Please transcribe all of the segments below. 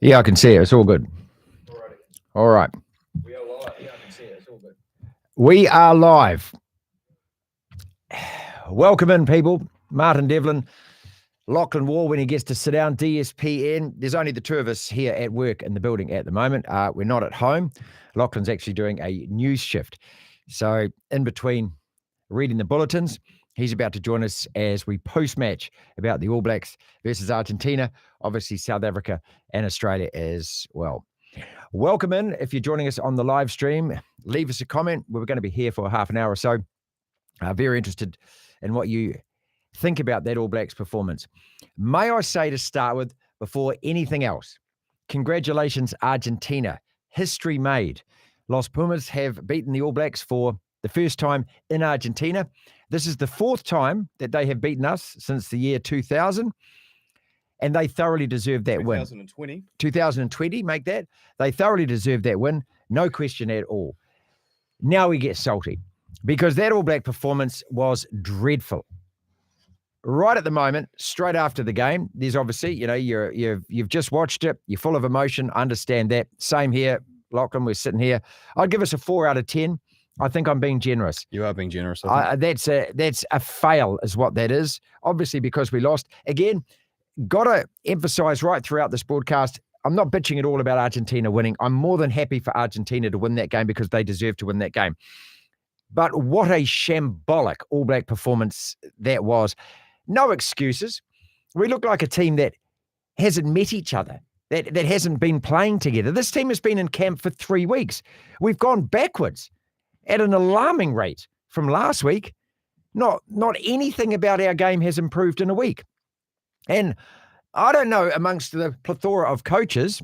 Yeah, I can see it. It's all good. Alrighty. All right. We are live. Yeah, I can see it. It's all good. We are live. Welcome in, people. Martin Devlin, Lachlan Waugh when he gets to sit down, DSPN. There's only the two of us here at work in the building at the moment. We're not at home. Lachlan's actually doing a news shift. So in between reading the bulletins, he's about to join us as we post-match about the All Blacks versus Argentina, obviously South Africa and Australia as well. Welcome in. If you're joining us on the live stream, leave us a comment. We're going to be here for half an hour or so. Very interested in what you think about that All Blacks performance. May I say to start with, before anything else, congratulations, Argentina. History made. Los Pumas have beaten the All Blacks for the first time in Argentina. This is the fourth time that they have beaten us since the year 2000, and they thoroughly deserve that win. 2020, make that. They thoroughly deserve that win, no question at all. Now we get salty because that All Black performance was dreadful. Right at the moment, straight after the game, there's obviously, you've just watched it. You're full of emotion. Understand that. Same here, Lachlan. We're sitting here. I'd give us a 4 out of 10. I think I'm being generous. You are being generous. That's a fail is what that is. Obviously, because we lost. Again, got to emphasize right throughout this broadcast, I'm not bitching at all about Argentina winning. I'm more than happy for Argentina to win that game because they deserve to win that game. But what a shambolic All Black performance that was. No excuses. We look like a team that hasn't met each other, that hasn't been playing together. This team has been in camp for 3 weeks. We've gone backwards at an alarming rate from last week. Not anything about our game has improved in a week. And I don't know amongst the plethora of coaches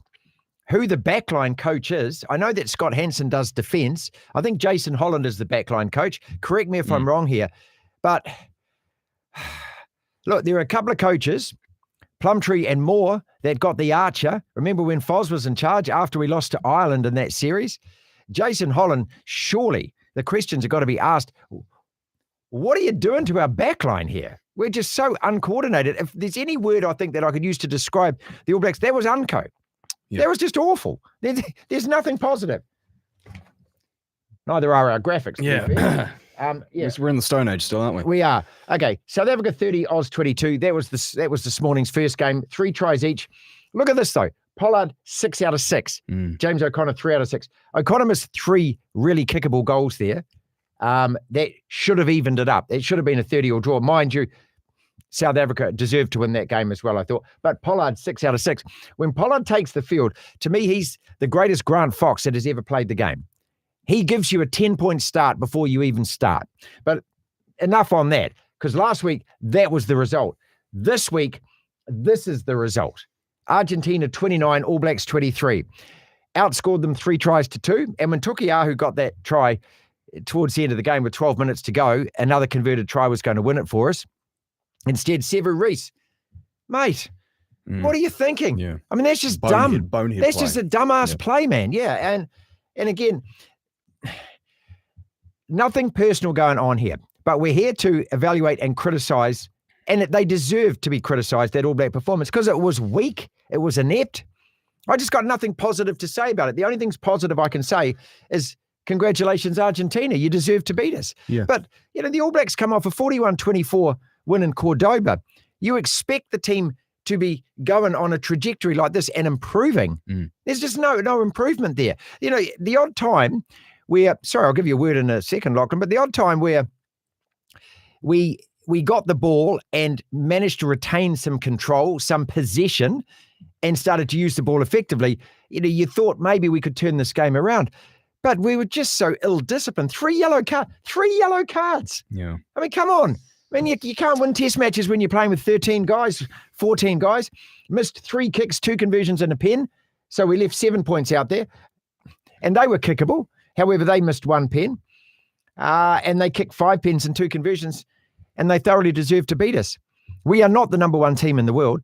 who the backline coach is. I know that Scott Hansen does defense. I think Jason Holland is the backline coach. Correct me if I'm wrong here. But look, there are a couple of coaches, Plumtree and Moore, that got the archer. Remember when Foz was in charge after we lost to Ireland in that series? Jason Holland, surely the questions have got to be asked, what are you doing to our backline here? We're just so uncoordinated. If there's any word I think that I could use to describe the All Blacks, that was unco. Yep. That was just awful. There's nothing positive. Neither are our graphics. Yeah. Yes, we're in the Stone Age still, aren't we? We are. Okay, South Africa 30, Oz 22. That was this morning's first game. 3 tries each. Look at this, though. Pollard, 6 out of 6. James O'Connor, 3 out of 6. O'Connor missed 3 really kickable goals there. That should have evened it up. It should have been a 30-all draw. Mind you, South Africa deserved to win that game as well, I thought. But Pollard, 6 out of 6. When Pollard takes the field, to me, he's the greatest Grant Fox that has ever played the game. He gives you a 10-point start before you even start. But enough on that, because last week, that was the result. This week, this is the result. Argentina 29, All Blacks 23. Outscored them 3 tries to 2. And when Tukiahu got that try towards the end of the game with 12 minutes to go, another converted try was going to win it for us. Instead, Sevu Reece, mate, what are you thinking? Yeah. I mean, that's just bonehead dumb. That's play. Just a dumbass play, man. Yeah, and again, nothing personal going on here, but we're here to evaluate and criticize, and they deserve to be criticized, that All Black performance, because it was weak, it was inept. I just got nothing positive to say about it. The only things positive I can say is congratulations, Argentina. You deserve to beat us. Yeah. But, the All Blacks come off a 41-24 win in Cordoba. You expect the team to be going on a trajectory like this and improving. There's just no improvement there. The odd time where, sorry, I'll give you a word in a second, Lachlan, but the odd time where we got the ball and managed to retain some control, some possession, and started to use the ball effectively, you thought maybe we could turn this game around. But we were just so ill-disciplined. 3 yellow cards. Yeah. I mean, come on. I mean, you can't win test matches when you're playing with 13 guys, 14 guys. Missed 3 kicks, 2 conversions and a pen. So we left 7 points out there. And they were kickable. However, they missed 1 pen. And they kicked 5 pens and 2 conversions. And they thoroughly deserved to beat us. We are not the number 1 team in the world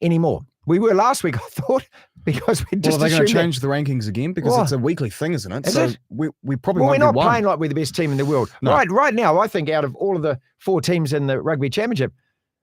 anymore. We were last week, I thought, because we just are they going to change the rankings again? Because it's a weekly thing, isn't it? Is it? We probably won't we're not be playing like we're the best team in the world. No. Right now, I think out of all of the 4 teams in the Rugby Championship,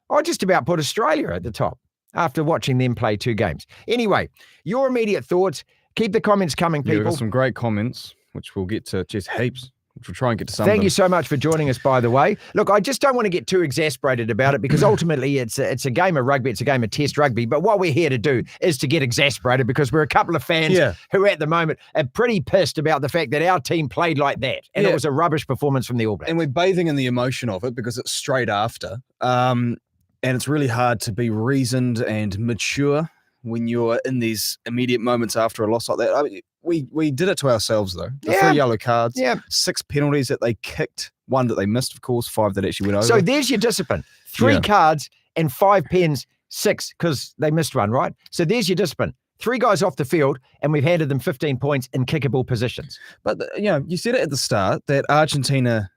I just about put Australia at the top. after watching them play 2 games. Anyway, your immediate thoughts. Keep the comments coming, Yeah, we've people. got some great comments, which we'll get to, just heaps, which we'll try and get to some of Thank them. you so much for joining us, by the way. Look, I just don't want to get too exasperated about it because ultimately it's a game of rugby. It's a game of test rugby. But what we're here to do is to get exasperated because we're a couple of fans who at the moment are pretty pissed about the fact that our team played like that. And it was a rubbish performance from the All Blacks. And we're bathing in the emotion of it because it's straight after. And it's really hard to be reasoned and mature when you're in these immediate moments after a loss like that. I mean, we did it to ourselves, though. The 3 yellow cards, 6 penalties that they kicked, 1 that they missed, of course, 5 that actually went over. So there's your discipline. 3 cards and 5 pens, 6 because they missed 1, right? So there's your discipline. 3 guys off the field, and we've handed them 15 points in kickable positions. But, you said it at the start that Argentina,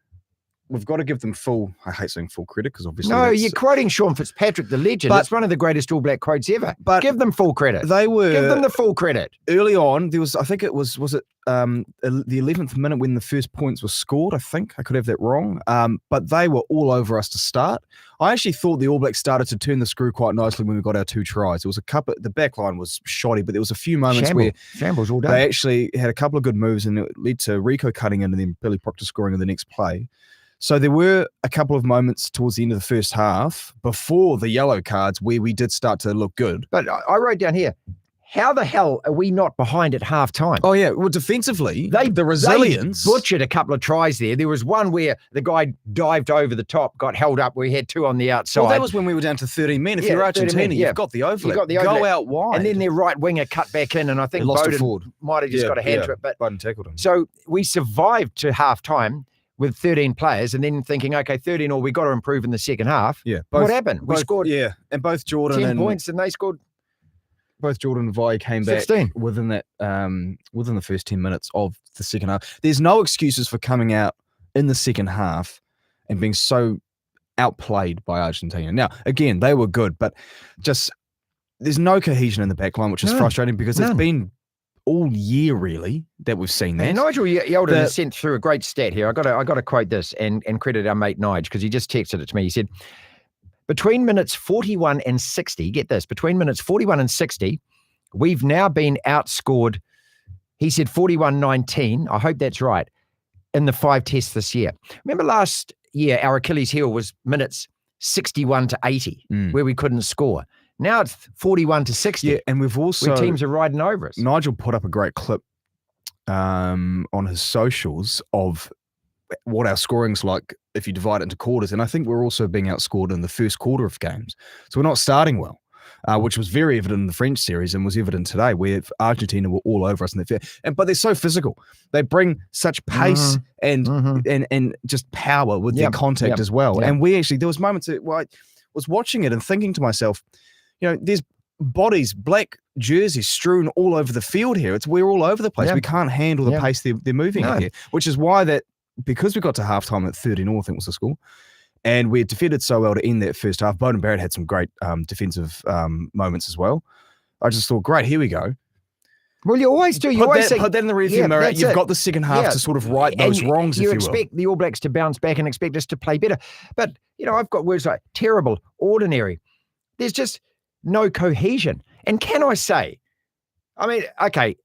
we've got to give them full, I hate saying full credit because obviously. No, you're quoting Sean Fitzpatrick, the legend. It's one of the greatest All Black quotes ever. But give them full credit. They were. Give them the full credit. Early on, there was, I think it was it the 11th minute when the first points were scored, I think. I could have that wrong. But they were all over us to start. I actually thought the All Blacks started to turn the screw quite nicely when we got our 2 tries. There was a couple, the back line was shoddy, but there was a few moments where Shambles all day. They actually had a couple of good moves and it led to Rico cutting in and then Billy Proctor scoring in the next play. So there were a couple of moments towards the end of the first half before the yellow cards where we did start to look good. But I wrote down here, how the hell are we not behind at halftime? Oh, yeah. Well, defensively, the resilience. They butchered a couple of tries there. There was one where the guy dived over the top, got held up. We had 2 on the outside. Well, that was when we were down to 13 men. If you're Argentina, you've got the overlap. Go out wide. And then their right winger cut back in, and I think Bowden might have just got a hand to it. But Bowden tackled him. So we survived to halftime with 13 players and then thinking, okay, 13 or we got to improve in the second half. Yeah. What happened? We scored and both Jordan 10 points and they scored. Both Jordan and Vi came 16. back within that within the first 10 minutes of the second half. There's no excuses for coming out in the second half and being so outplayed by Argentina. Now, again, they were good, but just there's no cohesion in the back line, which is frustrating because it's been all year really that we've seen that. And Nigel Yeldon has sent through a great stat here. I got to quote this and credit our mate Nige because he just texted it to me. He said, between minutes 41 and 60, get this, between minutes 41 and 60, we've now been outscored, he said 41-19, I hope that's right, in the 5 tests this year. Remember last year, our Achilles heel was minutes 61 to 80, where we couldn't score. Now it's 41 to 60. Yeah, and we've also... where teams are riding over us. Nigel put up a great clip on his socials of what our scoring's like if you divide it into quarters. And I think we're also being outscored in the first quarter of games. So we're not starting well, which was very evident in the French series and was evident today where Argentina were all over us in the fair. But they're so physical. They bring such pace and just power with their contact as well. And we actually, there was moments that I was watching it and thinking to myself, there's bodies, black jerseys strewn all over the field here. We're all over the place. We can't handle the pace they're moving at here, which is why that, because we got to halftime at 13-all, I think was the score, and we defended so well to end that first half. Bowden Barrett had some great defensive moments as well. I just thought, great, here we go. Well, you always do. You put always that in the rearview mirror. You've got the second half to sort of right those wrongs, if you will. You expect the All Blacks to bounce back and expect us to play better. But, I've got words like terrible, ordinary. There's just no cohesion. And can I say, okay,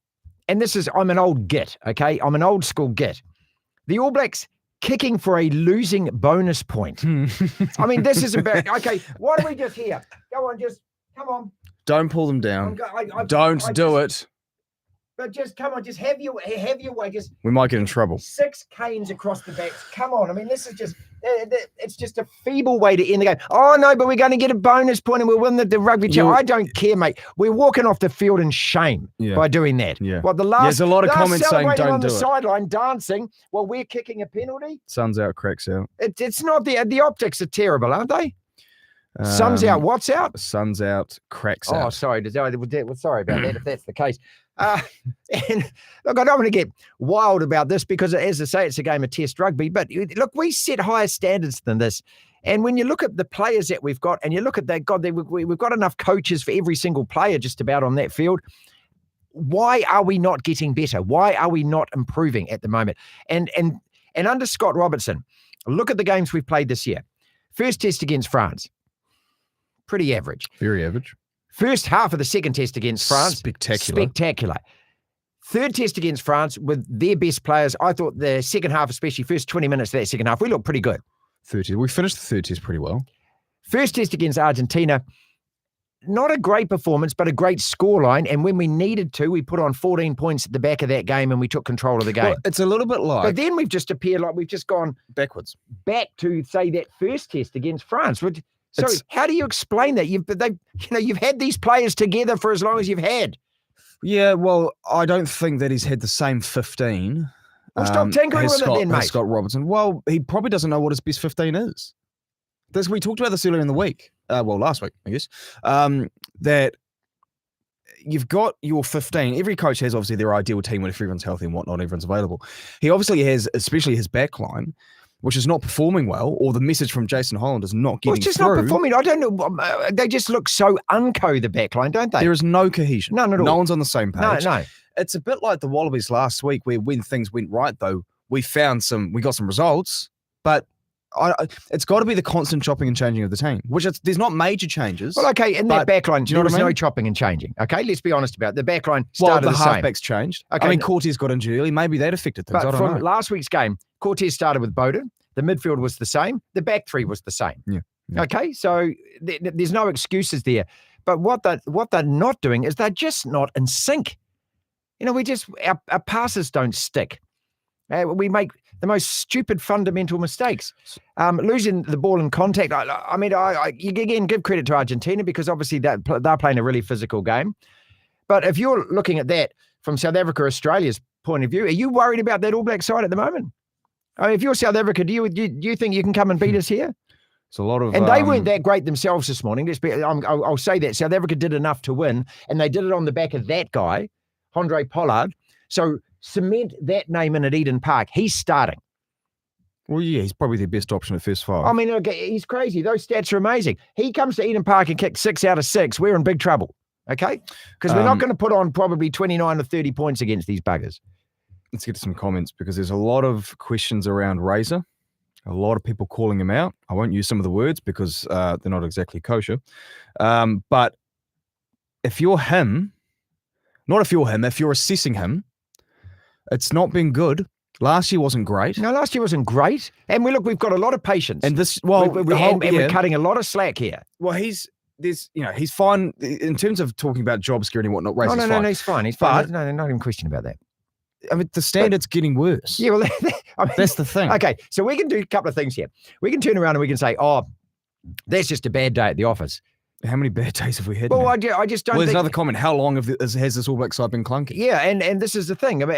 and I'm an old git, okay? I'm an old school git. The All Blacks kicking for a losing bonus point. This is embarrassing. Okay, why do we just here? Go on, come on. Don't pull them down. Don't do it. But just come on, just have your way. We might get in trouble. 6 canes across the backs. Come on. This is just, it's just a feeble way to end the game. Oh, no, but we're going to get a bonus point and we'll win the rugby championship. I don't care, mate. We're walking off the field in shame by doing that. Yeah. There's a lot of comments saying don't do it. on the sideline dancing while we're kicking a penalty. Sun's out, cracks out. It's not the optics are terrible, aren't they? Sun's out. What's out? Sun's out. Cracks out. Oh, sorry. Sorry about that. If that's the case. And look, I don't want to get wild about this because, as I say, it's a game of test rugby. But look, we set higher standards than this. And when you look at the players that we've got, and you look at that, we've got enough coaches for every single player just about on that field. Why are we not getting better? Why are we not improving at the moment? And under Scott Robertson, look at the games we've played this year. First test against France. Pretty average. Very average. First half of the second test against France, spectacular. Third test against France with their best players. I thought the second half, especially first 20 minutes of that second half, we looked pretty good. We finished the third test pretty well. First test against Argentina, not a great performance, but a great scoreline. And when we needed to, we put on 14 points at the back of that game and we took control of the game. Well, it's a little bit like... But then we've just appeared like we've just gone backwards. Back to, say, that first test against France. So how do you explain that? You've had these players together for as long as you've had. Yeah, well, I don't think that he's had the same 15. Well, stop tinkering with it then, mate. Scott Robertson. Well, he probably doesn't know what his best 15 is. We talked about this earlier in the week. Last week, I guess. That you've got your 15. Every coach has obviously their ideal team when everyone's healthy and whatnot, everyone's available. He obviously has, especially his back line, which is not performing well, or the message from Jason Holland is not getting through. It's just not performing. I don't know. They just look so unco, the backline, don't they? There is no cohesion. None at all. No one's on the same page. No. It's a bit like the Wallabies last week, where when things went right, though, we got some results, but it's got to be the constant chopping and changing of the team, there's not major changes. Well, okay, in that backline, do you know what I mean? No chopping and changing. Okay, let's be honest about it. The backline started the same. halfbacks changed. Okay. I mean, Cortez got injured early. Maybe that affected things. But I don't know. from last week's game, Cortez started with Bowden. The midfield was the same. The back three was the same. Yeah. Okay, so there's no excuses there. But what they're not doing is they're just not in sync. Our passes don't stick. We make the most stupid fundamental mistakes. Losing the ball in contact. You again give credit to Argentina because obviously they're playing a really physical game. But if you're looking at that from South Africa, Australia's point of view, are you worried about that All Black side at the moment? I mean, if you're South Africa, do you think you can come and beat us here? It's a lot of, and they weren't that great themselves this morning. I'll say that South Africa did enough to win, and they did it on the back of that guy, Andre Pollard. So cement that name in at Eden Park. He's starting. Well, yeah, he's probably their best option at first five. I mean, okay, he's crazy. Those stats are amazing. He comes to Eden Park and kicks 6 out of 6. We're in big trouble, okay? Because we're not going to put on probably 29 or 30 points against these buggers. Let's get to some comments because there's a lot of questions around Razor. A lot of people calling him out. I won't use some of the words because they're not exactly kosher. But if you're assessing him, it's not been good. Last year wasn't great. No, last year wasn't great. And we've got a lot of patience. And we're cutting a lot of slack here. Well, he's fine in terms of talking about job security and whatnot. Razor's No, he's fine. He's fine. No, not even question about that. I mean, the standard's getting worse. Yeah, well, that's the thing. Okay, so we can do a couple of things here. We can turn around and we can say, oh, that's just a bad day at the office. How many bad days have we had? Well, now? I just don't. Well, there's another comment. How long has this All Black side been clunky? Yeah, and this is the thing. I mean,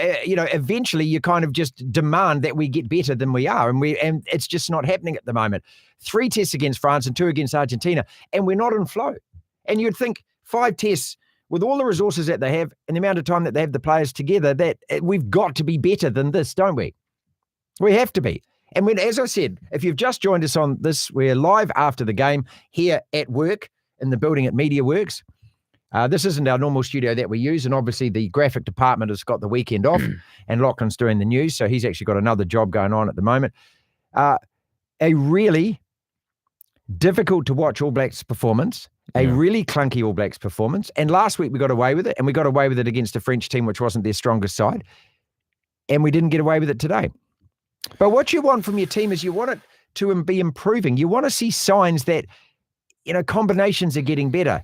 eventually you kind of just demand that we get better than we are, and it's just not happening at the moment. 3 tests against France and 2 against Argentina, and we're not in flow. And you'd think 5 tests with all the resources that they have and the amount of time that they have the players together, that we've got to be better than this, don't we? We have to be. And as I said, if you've just joined us on this, we're live after the game here at work in the building at MediaWorks. This isn't our normal studio that we use, and obviously the graphic department has got the weekend off, and Lachlan's doing the news, so he's actually got another job going on at the moment. A really difficult to watch All Blacks performance. A really clunky All Blacks performance. And last week we got away with it, and we got away with it against a French team which wasn't their strongest side. And we didn't get away with it today. But what you want from your team is you want it to be improving. You want to see signs that, combinations are getting better.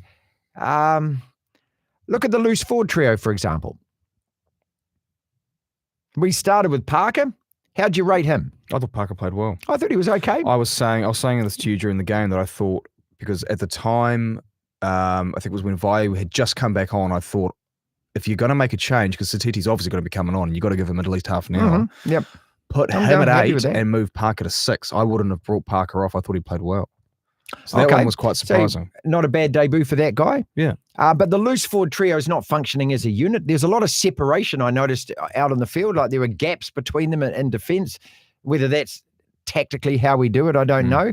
Look at the loose forward trio, for example. We started with Parker. How'd you rate him? I thought Parker played well. I thought he was okay. I was saying this to you during the game that I thought, because at the time, I think it was when Vaiu had just come back on, I thought, if you're going to make a change, because Satiti's obviously going to be coming on, you've got to give him at least half an hour. Mm-hmm. Yep. Put him at 8 and move Parker to 6. I wouldn't have brought Parker off. I thought he played well. So that one was quite surprising. So not a bad debut for that guy. Yeah. But the loose forward trio is not functioning as a unit. There's a lot of separation I noticed out on the field. Like there were gaps between them in defence. Whether that's tactically how we do it, I don't know.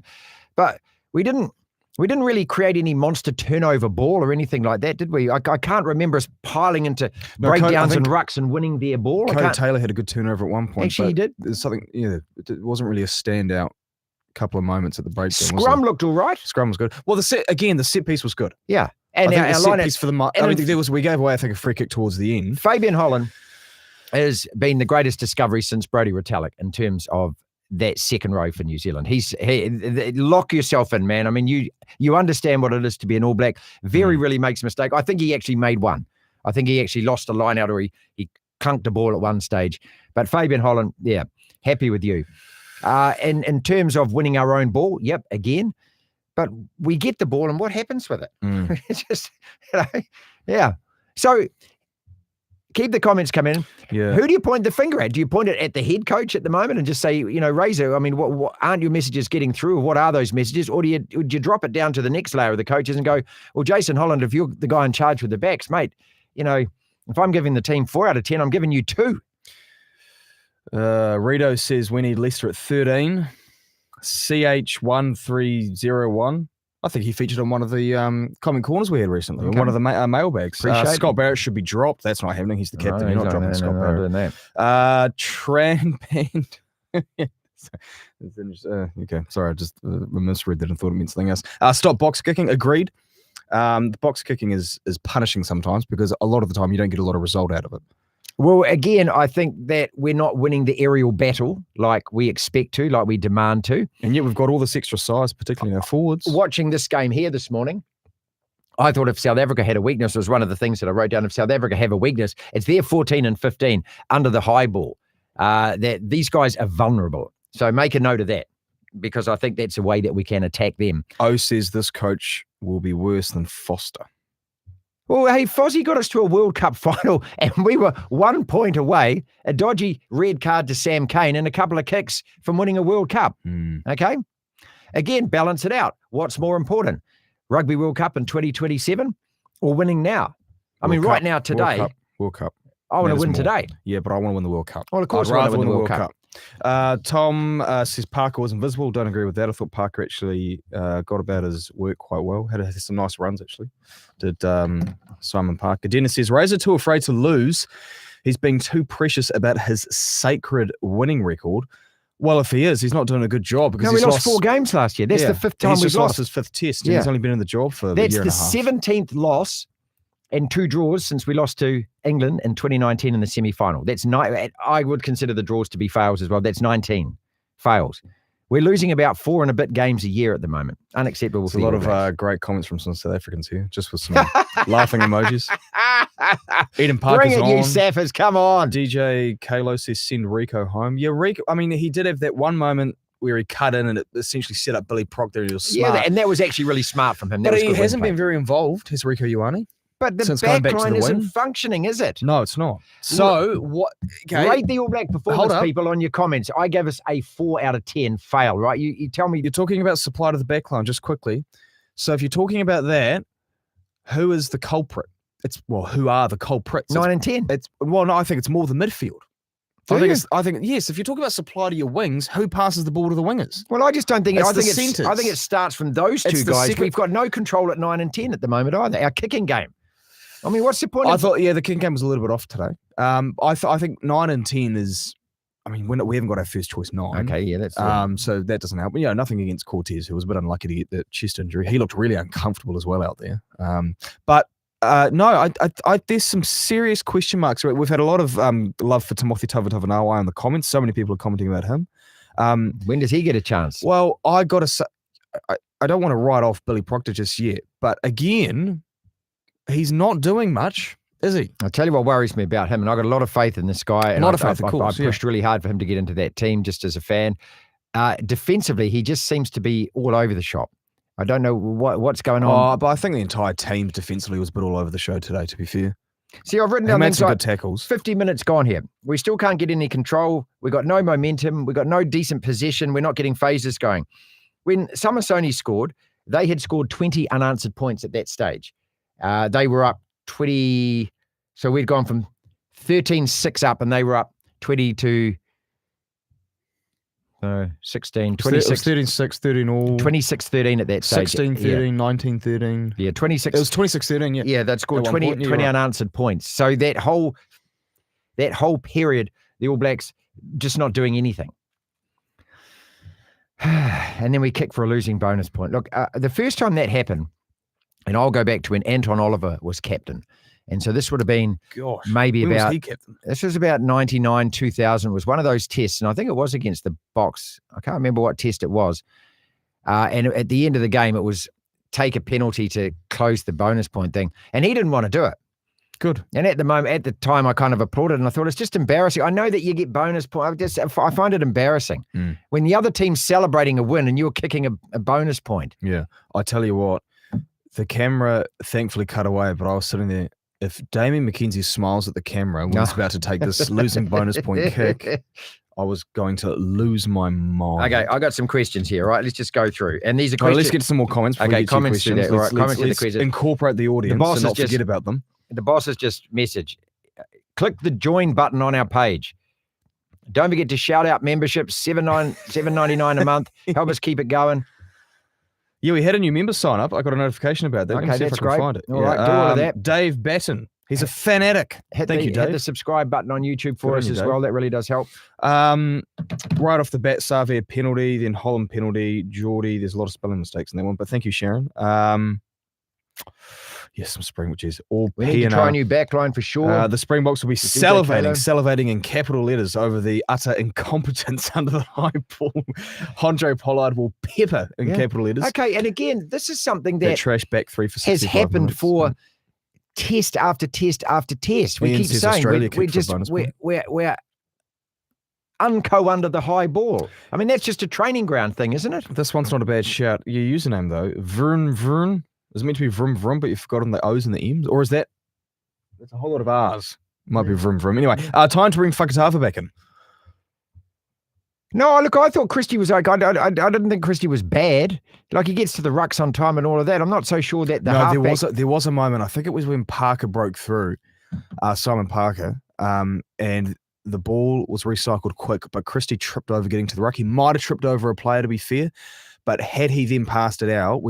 But we didn't really create any monster turnover ball or anything like that, did we? I can't remember us piling into breakdowns and rucks and winning their ball. Cody Taylor had a good turnover at one point. Actually, he did. There's something, it wasn't really a standout couple of moments at the breakdown. Scrum looked all right. Scrum was good. Well, the set piece was good. Yeah. And I think our the set line piece for the we gave away, I think, a free kick towards the end. Fabian Holland has been the greatest discovery since Brodie Retallick in terms of that second row for New Zealand. Lock yourself in, man. I mean, you understand what it is to be an All Black. Very rarely makes a mistake. I think he actually made one. I think he actually lost a line out, or he cunked the ball at one stage. But Fabian Holland, yeah, happy with you. And in terms of winning our own ball, yep, again. But we get the ball, and what happens with it? It's just, yeah. So keep the comments coming. Yeah. Who do you point the finger at? Do you point it at the head coach at the moment and just say, Razor, I mean, what aren't your messages getting through? Or what are those messages? Or would you drop it down to the next layer of the coaches and go, well, Jason Holland, if you're the guy in charge with the backs, mate, if I'm giving the team 4 out of 10, I'm giving you 2. Rito says we need Leicester at 13. CH1301. I think he featured on one of the comment corners we had recently, one of the mailbags. Scott Barrett should be dropped. That's not happening. He's the captain. You're not dropping Scott Barrett. Tran Band. Okay, sorry, I just misread that and thought it meant something else. Stop box kicking. Agreed. The box kicking is punishing sometimes because a lot of the time you don't get a lot of result out of it. Well, again, I think that we're not winning the aerial battle like we expect to, like we demand to. And yet we've got all this extra size, particularly in our forwards. Watching this game here this morning, I thought if South Africa had a weakness, it was one of the things that I wrote down. If South Africa have a weakness, it's their 14 and 15 under the high ball. That these guys are vulnerable. So make a note of that because I think that's a way that we can attack them. O says this coach will be worse than Foster. Well, hey, Fozzie got us to a World Cup final and we were 1 point away, a dodgy red card to Sam Cane and a couple of kicks from winning a World Cup. Okay? Again, balance it out. What's more important? Rugby World Cup in 2027 or winning now? Right now, today. World Cup. I want to win today. Yeah, but I want to win the World Cup. Well, of course, I want to win the World Cup. Tom says Parker was invisible. Don't agree with that. I thought Parker actually got about his work quite well. Had some nice runs, actually. Did Simon Parker. Dennis says, Razor too afraid to lose. He's being too precious about his sacred winning record. Well, if he is, he's not doing a good job because we lost 4 games last year. That's the 5th time we've lost his 5th test. And he's only been in the job for a year and a half. That's the 17th loss and 2 draws since we lost to England in 2019 in the semi-final. That's I would consider the draws to be fails as well. That's 19 fails. We're losing about 4 and a bit games a year at the moment. Unacceptable. There's a lot of great comments from some South Africans here, just with some laughing emojis. Eden Parker's Bring it, you Saffers. Come on. DJ Kalo says send Rico home. Yeah, Rico, he did have that one moment where he cut in and it essentially set up Billy Proctor. He was smart. Yeah, and that was actually really smart from him. But he hasn't been very involved, has Rico Ioane. But the back line isn't functioning, is it? No, it's not. So, what? Okay. Rate the All Black performance, people, on your comments. I gave us a 4 out of 10 fail, right? You tell me. You're talking about supply to the back line, just quickly. So, if you're talking about that, who is the culprit? Who are the culprits? 9 and 10. No, I think it's more the midfield. I think yes. If you're talking about supply to your wings, who passes the ball to the wingers? Well, I just don't think. I think it starts from those two guys. We've got no control at 9 and 10 at the moment either. Our kicking game. What's the point? I thought, the kicking game was a little bit off today. I think 9 and 10 is. We haven't got our first choice 9. Okay, yeah, that's. So that doesn't help. Nothing against Cortez, who was a bit unlucky to get that chest injury. He looked really uncomfortable as well out there. No, there's some serious question marks. We've had a lot of love for Timothy Tavatavanawa in the comments. So many people are commenting about him. When does he get a chance? Well, I got to say, I don't want to write off Billy Proctor just yet, but again, he's not doing much, is he? I'll tell you what worries me about him, and I've got a lot of faith in this guy. And a lot of faith, of course. I pushed really hard for him to get into that team just as a fan. Defensively, he just seems to be all over the shop. I don't know what's going on. But I think the entire team defensively was a bit all over the show today, to be fair. See, I've written down things some like good tackles. 50 minutes gone here. We still can't get any control. We got no momentum. We got no decent possession. We're not getting phases going. When Samisoni scored, they had scored 20 unanswered points at that stage. They were up 20. So we'd gone from 13-6 up, and they were up 20 to 16, 26. 13-6, 13 all. 26-13 at that stage. 16-13, 19-13. Yeah, 26. It was 26-13, yeah. Yeah, they'd scored 20 unanswered points. So that whole period, the All Blacks just not doing anything. And then we kick for a losing bonus point. Look, the first time that happened, And I'll go back to when Anton Oliver was captain. And so this would have been Gosh, maybe when was about, he captain? this was about 99, 2000 was one of those tests. And I think it was against the Box. I can't remember what test it was. And at the end of the game, it was take a penalty to close the bonus point thing. And he didn't want to do it. Good. And at the time, I kind of applauded and I thought it's just embarrassing. I know that you get bonus points. I find it embarrassing when the other team's celebrating a win and you're kicking a bonus point. Yeah. I tell you what, the camera thankfully cut away, but I was sitting there. If Damien McKenzie smiles at the camera when he's about to take this losing bonus point kick, I was going to lose my mind. Okay, I got some questions here, right? Let's just go through. And these are questions. Let's get some more comments. Before Okay, we get to your comments to questions. that. All right, comments to the let's questions. incorporate the audience boss and not is just- forget about them. The boss has just messaged. Click the join button on our page. Don't forget to shout out memberships, $7.99 a month. Help us keep it going. Yeah, we had a new member sign up. I got a notification about that. Let me Okay, see if that's I can great. find it. All right, do all of that. Dave Batten. He's a fanatic. Thank you, Hit Dave. the subscribe button on YouTube for Good us on you, as Dave. well. That really does help. Right off the bat, Savia penalty, then Holland penalty, Geordie. There's a lot of spelling mistakes in that one, but thank you, Sharon. Yes, some Springboks. All We need to try a new backline for sure. the Springboks will be do that, salivating in capital letters over the utter incompetence under the high ball. Andre Pollard will pepper in Yeah. capital letters. Okay, and again, this is something That that trash back three for has 65 happened minutes. for test after test after test. We Ian keep says saying Australia we're kicked for a just bonus point. we're unco under the high ball. I mean, that's just a training ground thing, isn't it? This one's not a bad shout. Your username though, Vroom Vroom. Is it meant to be Vroom Vroom, but you've forgotten the O's and the M's? Or is that? There's a whole lot of R's. Might be Vroom Vroom. Anyway, time to bring Fakatava back in. No, look, I thought Christie was okay. I didn't think Christie was bad. Like, he gets to the rucks on time and all of that. I'm not so sure that the halfback... there was a moment. I think it was when Parker broke through, Simon Parker, and the ball was recycled quick, but Christie tripped over getting to the ruck. He might have tripped over a player, to be fair, but had he then passed it out,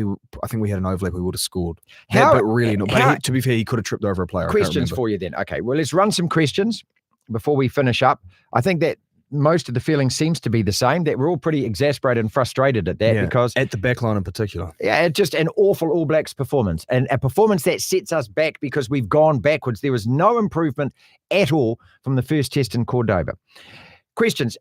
I think we had an overlap. We would have scored. But really not. But to be fair, he could have tripped over a player. Questions for you then. Okay, well, let's run some questions before we finish up. I think that most of the feeling seems to be the same, that we're all pretty exasperated and frustrated at that because... At the back line in particular. Yeah, just an awful All Blacks performance, and a performance that sets us back because we've gone backwards. There was no improvement at all from the first test in Cordoba. Questions,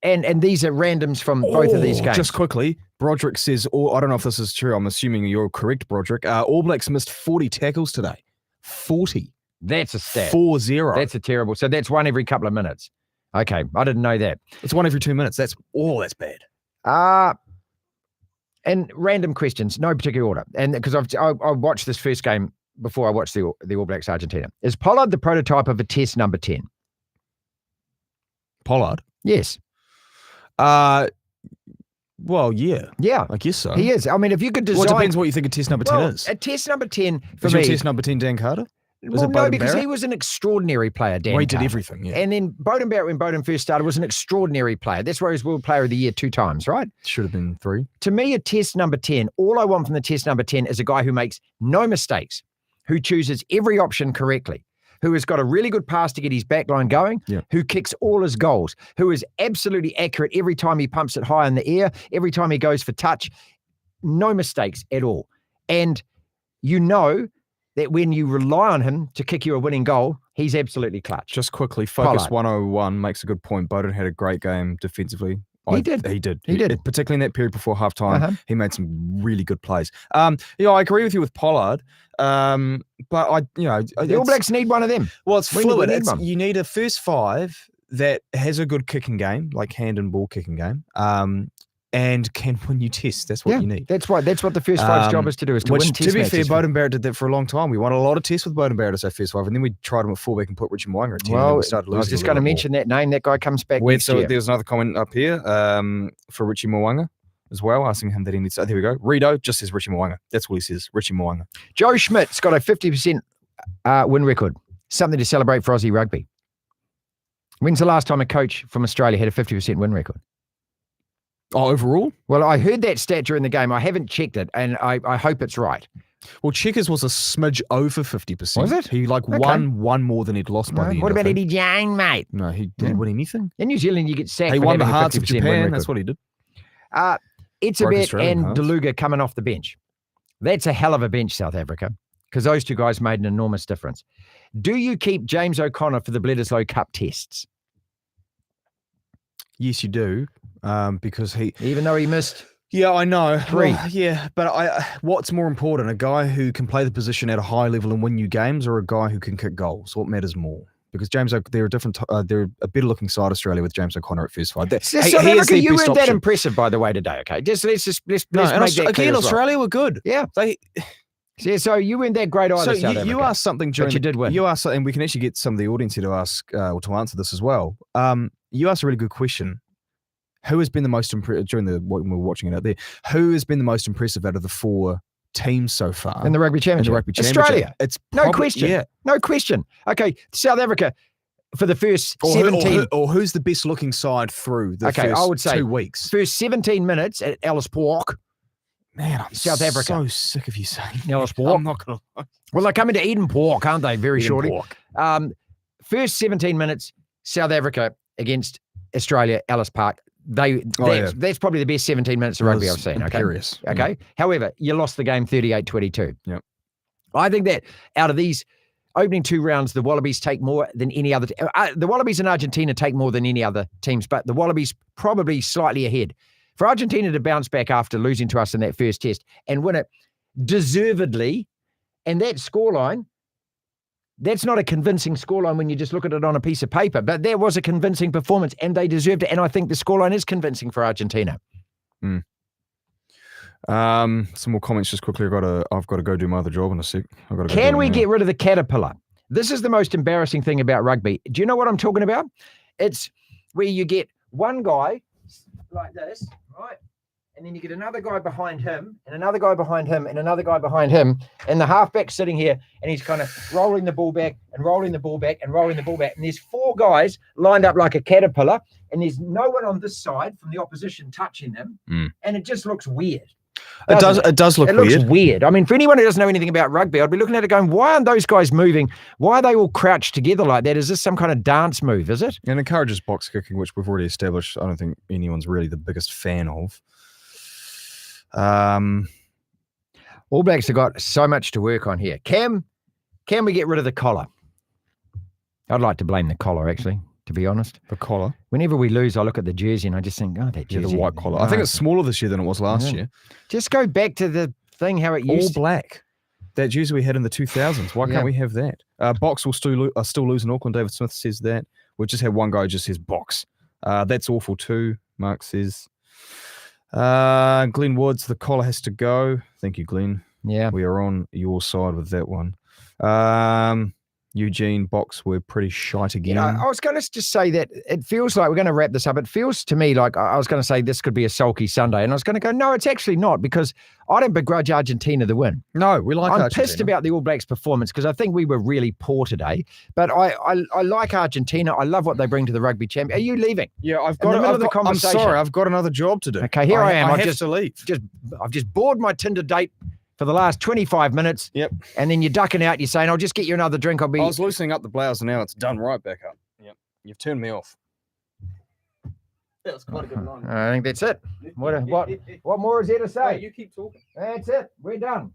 and these are randoms from both of these games. Just quickly, Broderick says, I don't know if this is true. I'm assuming you're correct, Broderick. All Blacks missed 40 tackles today. 40. That's a stat. 4-0. That's a terrible. So that's one every couple of minutes. Okay, I didn't know that. It's one every 2 minutes. That's bad. And random questions, no particular order. And because I watched this first game before I watched the All Blacks Argentina. Is Pollard the prototype of a test number 10? Pollard? Yes. Well, yeah. Yeah. I guess so. He is. I mean, if you could design... Well, it depends what you think a test number 10 is. A test number 10 for Is me... your test number 10 Dan Carter? Well, no, because he was an extraordinary player, Dan. Well, he did Carter. everything, yeah. And then Beauden Barrett, when Beauden first started, was an extraordinary player. That's where he was World Player of the Year 2 times, right? Should have been 3. To me, a test number 10, all I want from the test number 10 is a guy who makes no mistakes, who chooses every option correctly, who has got a really good pass to get his back line going, who kicks all his goals, who is absolutely accurate every time he pumps it high in the air, every time he goes for touch, no mistakes at all. And you know that when you rely on him to kick you a winning goal, he's absolutely clutch. Just quickly, Focus Pollard. 101 makes a good point. Beauden had a great game defensively. He did. He did. Particularly in that period before halftime, he made some really good plays. I agree with you with Pollard. But the All Blacks need one of them. Well, it's When do we fluid. need one? You need a first 5 that has a good kicking game, like hand and ball kicking game, and can win you tests. That's what you need. That's right. That's what the first 5's job is to do, is to win test To be fair, matches. Beauden Barrett did that for a long time. We won a lot of tests with Beauden Barrett as our first 5, and then we tried him at fullback and put Richie Mo'unga at 10. And then Well, we started I was losing just a going to little bit mention that name. That guy comes back next year. There's another comment up here for Richie Mo'unga as well, asking him that he needs to. There we go. Rito just says Richie Mo'unga. That's what he says, Richie Mo'unga. Joe Schmidt's got a 50% win record. Something to celebrate for Aussie rugby. When's the last time a coach from Australia had a 50% win record? Oh, overall? Well, I heard that stat during the game. I haven't checked it, and I hope it's right. Well, Checkers was a smidge over 50%. Was it? He won one more than he'd lost by the end. What I about think. Eddie Jane, mate? No, he didn't win anything. In New Zealand, you get sacked. He for won the having a hearts of 50% win Japan. record. That's what he did. It's Broke about Australian and hearts. DeLuga coming off the bench. That's a hell of a bench, South Africa, because those two guys made an enormous difference. Do you keep James O'Connor for the Bledisloe Cup tests? Yes, you do, because he. Even though he missed Yeah, I know. 3. Well, yeah, but what's more important, a guy who can play the position at a high level and win you games, or a guy who can kick goals? What matters more? Because they're a different, they're a better looking side, Australia, with James O'Connor at first five. South Africa, you weren't that impressive, by the way, today. Okay, let's make that clear. Australia were good. Yeah. So you weren't that great either. So South Africa. you asked something during. But you did win. You asked, and we can actually get some of the audience here to ask or to answer this as well. You asked a really good question. Who has been the most impressive when we were watching it out there? Who has been the most impressive out of the 4 teams so far in the Rugby Championship? Australia. It's no question. Yeah. No question. Okay, South Africa for the first 17. Or who's the best looking side through the first I would say 2 weeks? First 17 minutes at Ellis Park. Man, I'm South Africa. so sick of you saying Ellis Park. I'm not going to. Well, they're coming to Eden Park, aren't they? Very shortly. Park. First 17 minutes, South Africa against Australia, Ellis Park. That's probably the best 17 minutes of rugby I've seen. Imperious. Okay. However, you lost the game 38-22. Yep. I think that out of these opening 2 rounds, the Wallabies take more than any other. The Wallabies and Argentina take more than any other teams, but the Wallabies probably slightly ahead. For Argentina to bounce back after losing to us in that first test and win it deservedly, and that scoreline, that's not a convincing scoreline when you just look at it on a piece of paper, but there was a convincing performance and they deserved it. And I think the scoreline is convincing for Argentina. Some more comments just quickly. I've got to go do my other job in a sec. Can we get rid of the caterpillar? This is the most embarrassing thing about rugby. Do you know what I'm talking about? It's where you get one guy like this, right? And then you get another guy behind him, and another guy behind him, and another guy behind him, and the halfback sitting here, and he's kind of rolling the ball back and rolling the ball back and rolling the ball back. And there's 4 guys lined up like a caterpillar, and there's no one on this side from the opposition touching them, and it just looks weird. It does look weird. It looks weird. I mean, for anyone who doesn't know anything about rugby, I'd be looking at it going, why aren't those guys moving? Why are they all crouched together like that? Is this some kind of dance move, is it? And encourages box kicking, which we've already established. I don't think anyone's really the biggest fan of. All Blacks have got so much to work on here. Can we get rid of the collar? I'd like to blame the collar, actually, to be honest. The collar? Whenever we lose, I look at the jersey and I just think, that jersey. The white collar. I think it's smaller this year than it was last year. Just go back to the thing how it used All black. That jersey we had in the 2000s. Why can't we have that? Box will still lose in Auckland. David Smith says that. We've just had one guy who just says box. That's awful too, Mark says. Glenn Woods, the collar has to go. Thank you, Glenn. Yeah. We are on your side with that one. Eugene, Box, we're pretty shite again. I was going to just say that it feels like we're going to wrap this up. It feels to me like I was going to say this could be a sulky Sunday, and I was going to go, no, it's actually not, because I don't begrudge Argentina the win. No, we like Argentina. I'm pissed about the All Blacks performance because I think we were really poor today, but I like Argentina. I love what they bring to the rugby champion. Are you leaving? Yeah, I'm sorry, I've got another job to do. Okay, here I am. I have to leave. I've just bored my Tinder date for the last 25 minutes. Yep. And then you're ducking out. You're saying, I'll just get you another drink. I was loosening up the blouse and now it's done right back up. Yep. You've turned me off. That was quite a good line. I think that's it. What more is there to say? Wait, you keep talking. That's it. We're done.